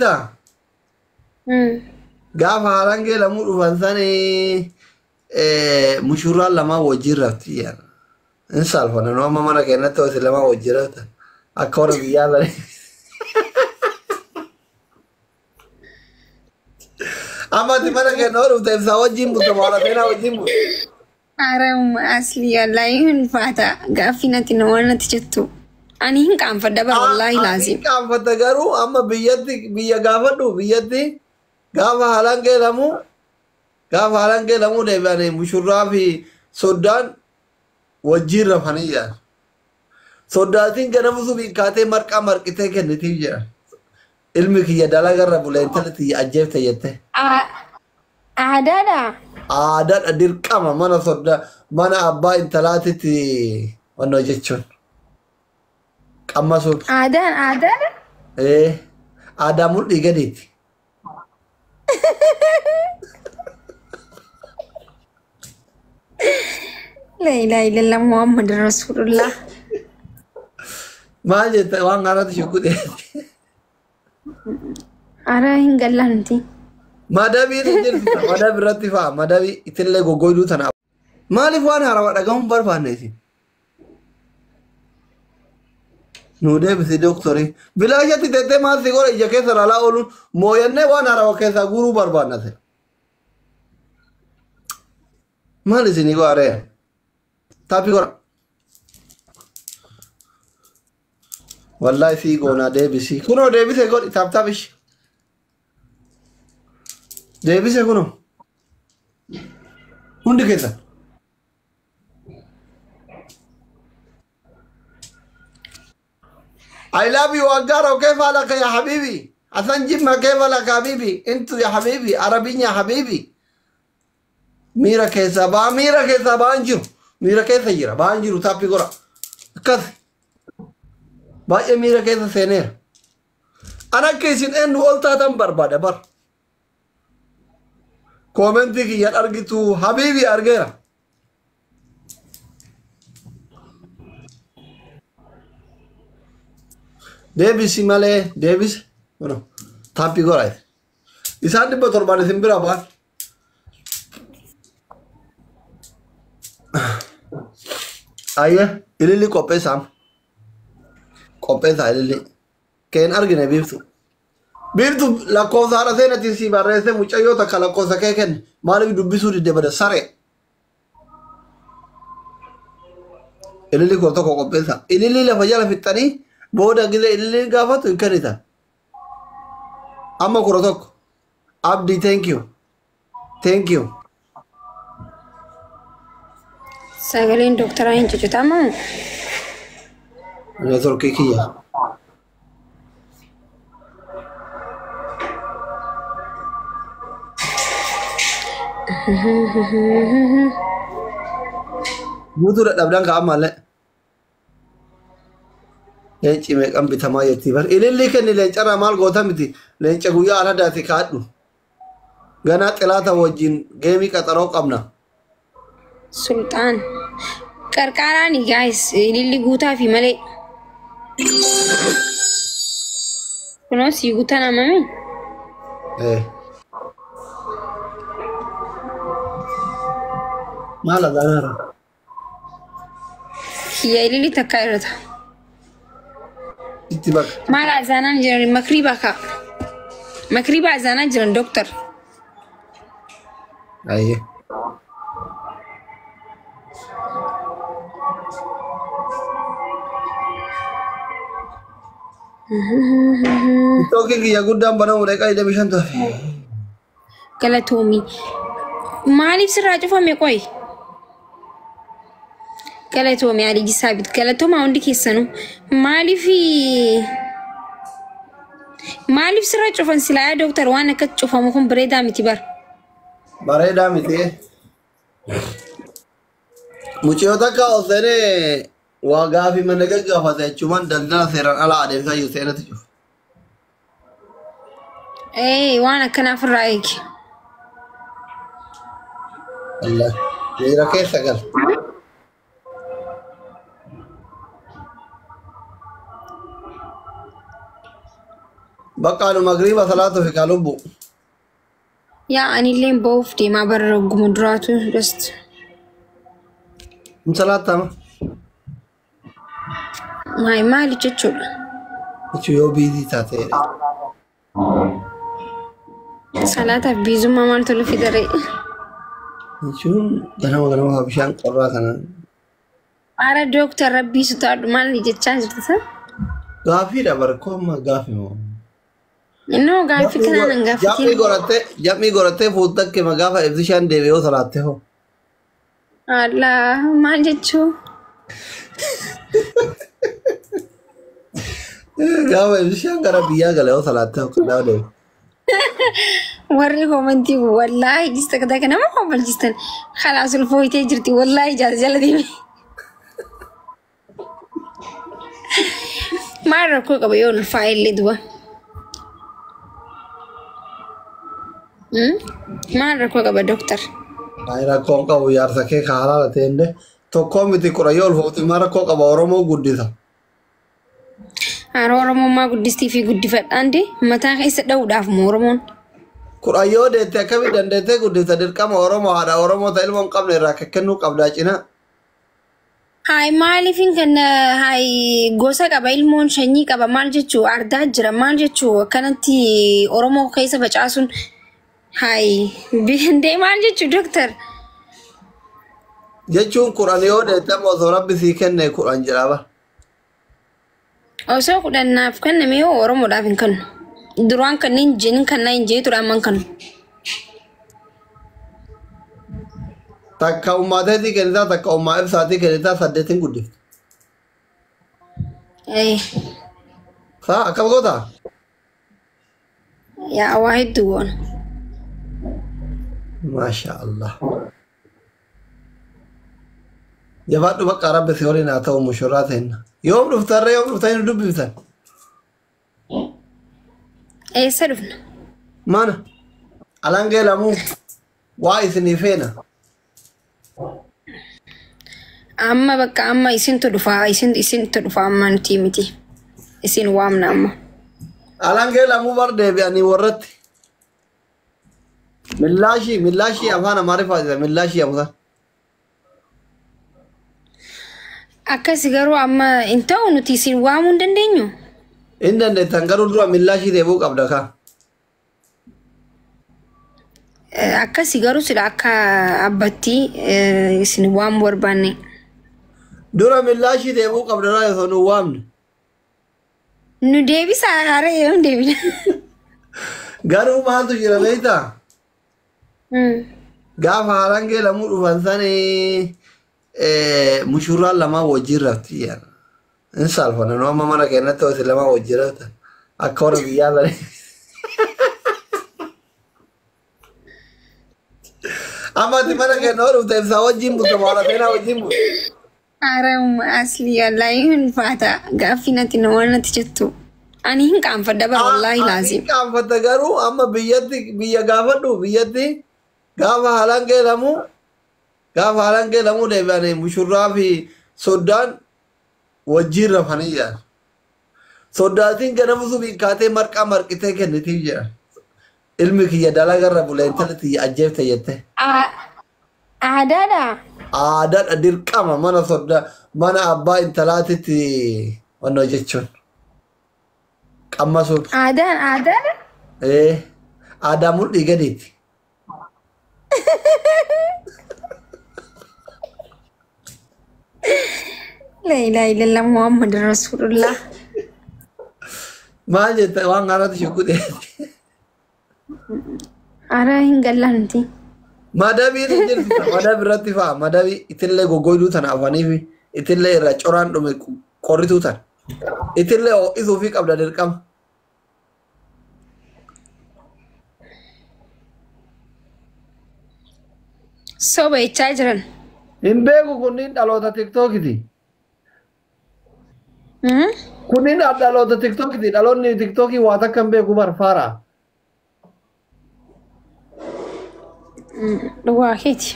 beektaa gaafa haalaan kee lamuu dhufan sanii mushurraan lamaa wajjin rafti yaala. In saalfana nu amma mana keenyatti hosi lamaa wajjin raftan akka warra biyyaa sanii. Amma ati mana keenya hoo dhufte ibsaa wajjin bulta maala seenaa wajjin bulta. Haram asli wallahi hin fata gaafinati no wanati jettu ani hin qaanfadha bar wallahi laazim hin qaanfadha garuu amma biyya gaafadhu biyyatti gaafa haalaan keelamu deebi'anii mushurraa fi soddaan wajjin rafanii jedhan soddaatiin ganama subii kaatee marqaa marqitee kennitiif jedhan ilmi kiyya dalagarra bulee intalatti ajjeefte jette aadaadha aadaadha dirqama mana soddaa mana abbaa intalaatitti wannoo jechuun qammasuuf aadaan aadaa mul'ii gadiiti la ilaha illallah muhammad rasulullah maal jetta waan gaaraatti shukkuute ara hin gallanti madabii jirtu madabii irratti fa'a madabii itillee goggoyduu tana maaliif waan haarawaa dhagahuun barbaanneeti nu deebisi dooktorii bilaashatti tettee maal si godha ija keessa laalaa ooluun mooyannee waan haarawaa keessaa guuruu barbaannate maal isinii go'aaree taappii godha wallaahi sii goonaa deebisi kunoo deebisee godhi taaptaapishi deebise kuno hundi keessa I love you أجارة وكيف لك يا حبيبي عشان جبنا كيف لك يا حبيبي انتو يا حبيبي عربي يا حبيبي ميرا كيسا بانجو ميرا كيسا جرا بانجو تابي كورا كذ باي ميرا كيسا سينير أنا كيسين إنه قلت تم بربادة بر كومنتي كي أرجتو حبيبي أرجع ديفيس ماله ديفيس ورو تابي كوراي إسان دي بطور بانه سنبرا بان أيه إلي كوبي سام كوبي سا إلي كين أرجع بيفتو بيرتو لا كوزا على سنة تيسي بارسة مچا يوتا كلا كوزا كيكن مالك دبيسو دي دبدا سارة إللي كورتو كوكو بيسا إللي لفجال في التاني بودا كده إللي غافتو يكريتا أما كورتوك عبدي thank you sagaleen doktora hin cucutamu أنا تركي كيا Butuh dah bilang ke amal le. Lenci mek ambil thamai itu bar. Ini kan ni lenci ramal gotham itu. Lenci guya ala dah sikat lu. Gana telah tahu wajin game katarok amna. Sultan karkara ni guys ini guta fi male kuno si guta nama mi malah ganara hiya ini takairata itibak malah zanan jiran makriba zanan jiran dokter aye itu oke ya gudang bana mereka ida bisa tuh kala tomi malif siraju fami koy kala tomi ali gisabit kala toma undi kisanu malif siraju fan sila doktor wana ka cufamu kun breda mitibar bareda miti muciota ka osene wagafi menega gafate cuman dandana seran ala ade sa yusena tu وانا كنا في الرايك الله غير كيف قال بقى أنا مغربة صلاة في كالوبو يا أني اللي بوفتي ما برا قمدراتو بس من صلاة تما ما مالي تشول شو يو بيدي تاتي صلاة بيزو ما مالتو اللي في دري شو أنا بشان قرّا كنا أرى دكتور ربي ستار مالي جتشاج تسا غافي ده بركم غافي مو إنه قال في كنا نغافي جابني غورته فوتك के मगाफा एफिशिएंट देवे हो सलाते हो الله ما جتشو गावा एफिशिएंट करा बिया गले हो सलाते हो कदा दे وري كومنتي والله جست كذا كنا ما هو بلجستن خلاص الفويتي جرتي والله جاز جل دي ما ركو كبيون الفايل اللي دوا ما ركو كبا دكتور ayra ko ka yaar sake khala latende to komiti kurayol foti mara ko ka oromo guddita oromo ma guddisti fi guddi fadande mata isa dawdaf mo oromon kurayo de te kabi dande te guddita dirqama oromo hada oromo ta ilmon qabne rakakenu qabda cina هاي مالي فين كان هاي غوسا قبا ilmoon shanyii qaba maal jechuu ardaa jira maal jechuu kanatti oromoo keessa facaasun هاي bindee maal jechuu doctor jechuun kurayo de te mo rabbi si kenne kuran jiraba osoo kudhannaaf kanname yoo oromoodhaaf hin kannu duraan kanneen jinin kannaa hin jeetu dhaaman kannu takka ummatati kenita takka umma ibsati kenita saddetin guddif sa akam gota yaa waahid duwwan masha Allah jabaadhu bakka rabbi si waliin haa ta'u mushurraa ta'inna yoom dhuftarre yoom dhuftanii dubbiftan eessa dhufna mana alangee lamuu waa isinii feena amma bakka amma isintu dhufa amma nuti miti isin waamna amma alangee lamuu bar deebi'anii warratti millaashi afaan amaariffaa millaashi amusan akkasi garuu amma hin ta'u nuti isin waamuu hin dandeenyu hin dandeettan garuu dura millaashi deebuu qabda kaa akkasi garuu sila akka abbatti isin waamuu barbaanne dura millaashi deebuu qabda raa osoo nu waamne nu deebisa hara yoom deebina garuu maaltu jira beektaa gaafa alangee lamuu dhufan sanii mushuraan lamaa wajjin rafti yaana in saalfana nu amma mana keenyatti hosi lamaa wajjin raftan akka warra biyyaa sanii amma ati mana keenya hoo dhufte ibsaa wajjin bulta maalateena wajjin bulta haram asli wallahi hin faata gaafinati namoonni jettu ani hin qaanfadha bara wallahi laazim hin qaanfadha garuu amma biyya gaafadhu biyyatti gaafa halangee lamuu deebi'anii mushurraa fi soddaan wajjin rafanii jedhan soddaatiin ganama subiin kaatee marqaa marqitee kennitiif jedhan ilmi kiyya dalagarra buleentala tiyya ajjeefte jette aadaadha dirqama mana abbaa intalaatitti wannoo jechuun qammasuun aadaadha aadaa mul'ii gadiiti la ilaha illallah muhammad rasulullah maal jette waan haarati shukkuudhe ara hin gallanti madabii madabii irratti fa'a madabii itillee goggoyduu tana afanii fi itillee irra coraan dhume qorrituu tana itillee ho'isuu fi qabda dirqama soba jechaa jiran hin beeku kunniin dhaloota tiktookiti kunniin dhaloota tiktookiti dhaloonni tiktookii waa takka hin beeku barfaara dhugaa keeti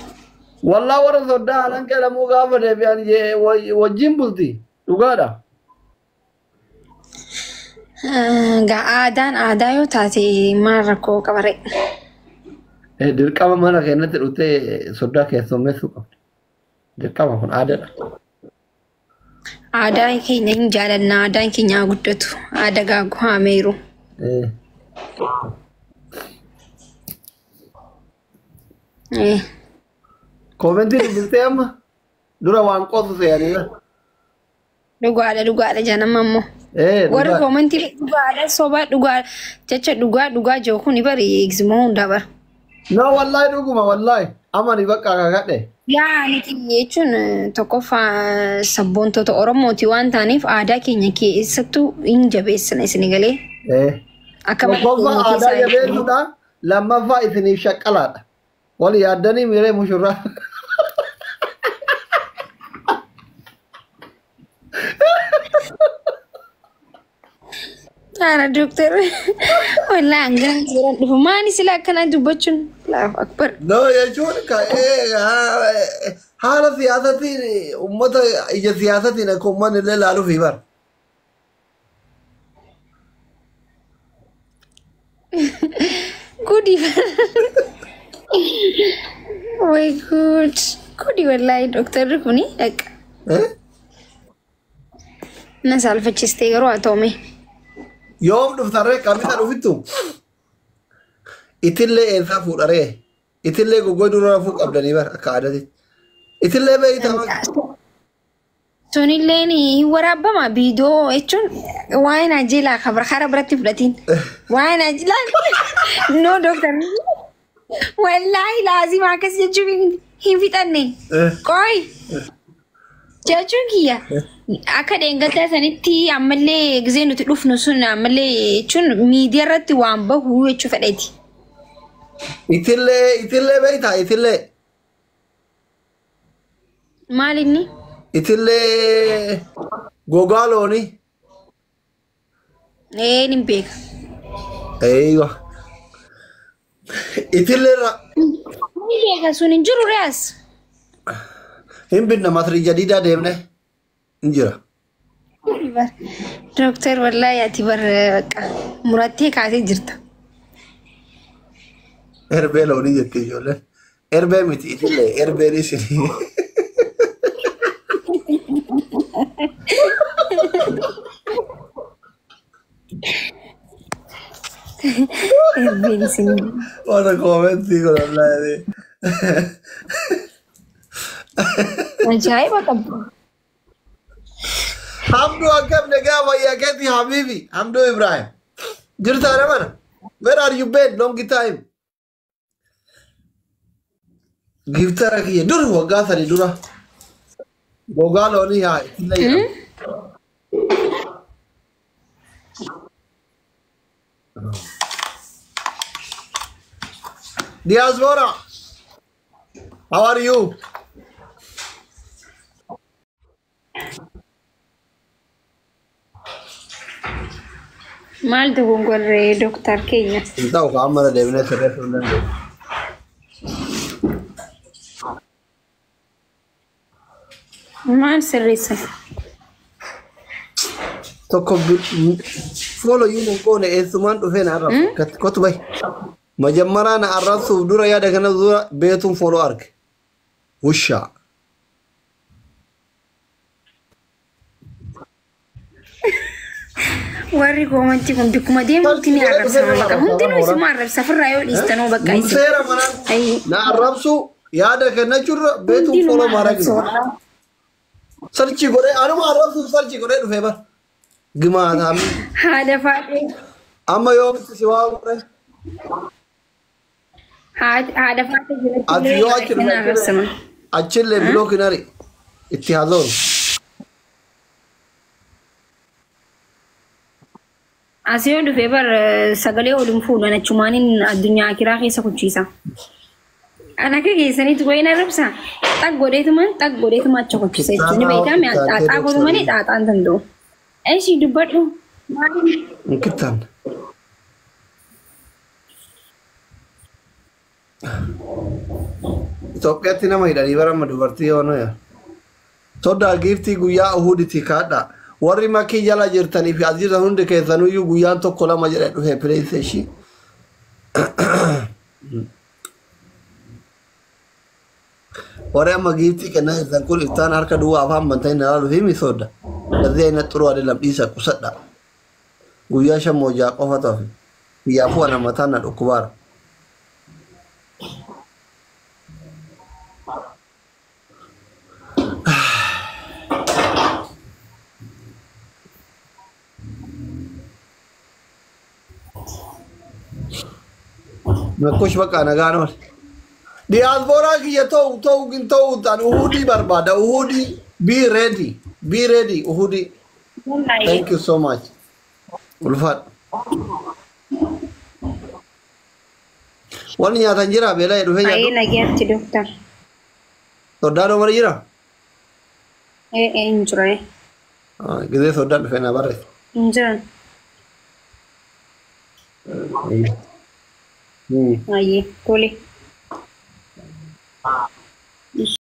والله ورا صدق أنا كلا مو قابل يعني وجيم بلتي وقادا aadaa yoo taate maal rakkoo qabare. Dirqama mana keenyatti dhuftee sodaa keessummeessuu qabdi. Dirqama kun aadaadha. Aadaa keenya hin jaalanna, aadaan keenya guddatu, aadaa gaaguu haameeru. Komentiin dubbistee amma dura waan qoosu se'aniidha. Dhugaadha janama ammoo. Warri komentii dhugaadha soba dhugaadha jecha dhugaa jiru kun bari eegsimoo hundaa bara. No wallahi dhuguma wallahi amani bakka kakadhe. Yaa niti jechuun tokkoffaa sabboontota Oromooti waan taaneef aadaa keenya keessattuu hin jabeessina isin galee. Tokkoffaa aadaa jabeessuudha lammaffaa isiniif shaqqalaadha. Wal yaaddanii miiree mushurraa. Ana dokter wala anggan jiran dhufu maani sila akkana dubbachuun Allahu akbar. No jechuun haala siyaasatiin uummata ija siyaasatiin akka uummanni illee ilaaluuf hibar. Gudi. Oh my god. Gudi wallahi dokter kuni akka. Na salphachistee garuu atoome. Yoom dhuftarree kamisa dhufittu itillee eessaa fuudharee itillee goggoo dura rafuu qabdanii bara akka aadaatti itillee beeytama. Sonilleen waraabama biidoo jechuun waa'ee naajilaa kabra hara biratti fudhatiin waa'ee naajilaa no doktar wallaahi laazima akkas jechuun hin fixanne qoy jechuun kiyya. Akka deengataa sanitti ammallee gisee nuti dhufnu sun ammallee jechuun miidiyaa irratti waan bahu jechuu fedheeti. Itillee beeytaa itillee. Maal inni? Itillee gogaa loonii. Nin beeka. Eeywa. Itillee irra. Ni beeka sun hin jiru reas. Hin binna masrii jadiidaa deemne. Injira. Dokter wallahi ati bar murattee kaasee jirta. Erbee loonii jettee ijoolleen. Erbee miti itillee erbeen isinii. Erbeen isinii. Wanta koomentii kun wallahi. Ajaa'iba qabdu. Hamdu akkam nagaa wayyaa keetti habibi Hamdu Ibrahim. Jirta ana mana? Where are you been? Long time. Giftara kiyya dur waggaa sadi dura. Gogaa loonii haa itillee jedhama. Diaspora. How are you? Maal dogongorree doktar keenya. Tahu kan mana deemnee sirreessuu hin dandeenye. Maal sirreessa? Tokko follow you mun qoone eessumaan dhufee na arrabsu. Kottu bahi. Majammaraa na arrabsuuf dura yaada kana dura beetuun follow arge. Wushaa. Warri komantii kun bikkuma deemuutti ni arrabsama bakka hundinuu isuma arrabsa firraa yoo dhiistanoo bakka isa. Seera manaan na arrabsu yaada kana jirra beetuun follow maraa gidu. Sarchi godhee anuma arrabsuuf sarchi godhee dhufee bara. Gimaataami. Haadha faadhee. Amma yoomitti si waa godhee. Haadha faadhee jiratti Ati yoo achi arrabsama. Achillee bilookinari itti haasa'u. Asii dhufee bar sagalee waliin fuudhan achumaaniin addunyaa akiraa keessa kuchiisa. Ana keessanitti goyina arrabsa. Xaq godheetuma acha kuchisa jechuun beekame xaaxaa godhumanii xaaxaan danda'u. Eeshi dubbadhu. Nkittaan. Itoophiyaatti nama hidhanii bara amma dubartii yoo nuyi. Sodaa giiftii guyyaa Uhuditti kaadha. warri makii jala jirtanii fi as jirtan hundi keessanuyyuu guyyaan tokko lama jedhe dhufe PlayStation. Warri amma giiftii kennaa jirtan kun iftaan harka duwwaa afaan bantanii na laalu fi misoodha. Gazee inni xuruu adii lamdhiisa qusadha. Guyyaa shan moojaa qofa ta'u. Guyyaafuu ana mataan na dhukkubaara. Nakush bakka nagaan ol. Diaspora kiyya ta'u gin ta'u tan Uhudi barbaada. Uhudi be ready. Be ready Uhudi. Thank you so much. Ulfat. Wani nyaatan jira beela dhufe nyaatu. Ayi nageetti doctor. Soddaan umar jira? Hin jiru. Gizee soddaan dhufe na barreessa. Hin jiran. Ayi tole.